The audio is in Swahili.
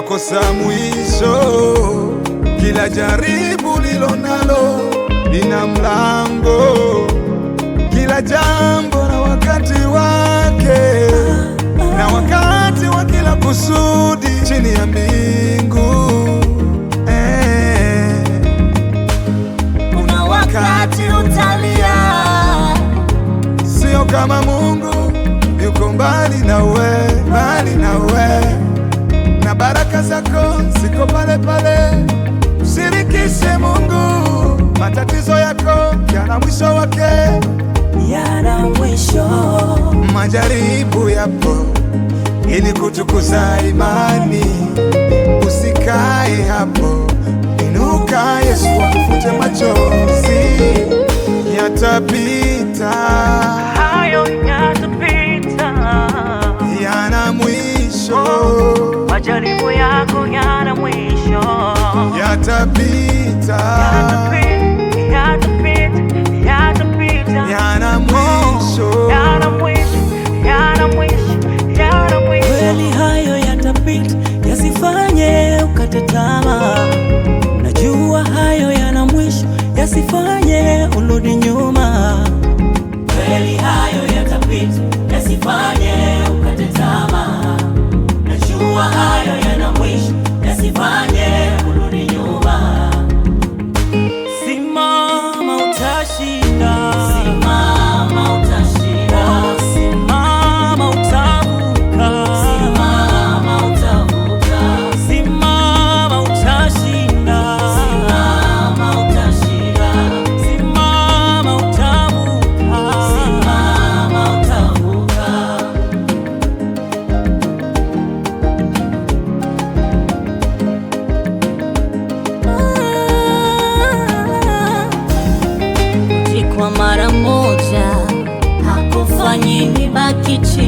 litakosa mwisho. Kila jaribu lilo nalo lina mlango, kila jambo na wakati wake, na wakati wa kila kusudi chini ya mbingu. Kuna wakati utalia, sio kama Mungu yuko mbali nawe, mbali nawe, na baraka zako ziko pale pale. Mshirikishe Mungu, matatizo yako yana mwisho wake, yana mwisho. Majaribu yapo ili kutukuza imani, usikae hapo, inuka, Yesu akufute machozi. Yatapita, hayo yatapita, yana mwisho. Majaribu yako yana mwisho. Yatapita, yana mwisho. Kweli hayo yatapita, yasifanye ukate tamaa. Najua hayo yana mwisho, yasifanye urudi nyuma. Kweli hayo yatapita, yasifanye ukate tamaa. Najua hayo yana mwisho, yasifanye urudi nyuma. Simama utashinda, simama utashinda, simama utavuka, simama utavuka, simama utashinda, simama utashinda, simama utavuka, simama utavuka. Kwa mara moja hakufanyi nibaki chini.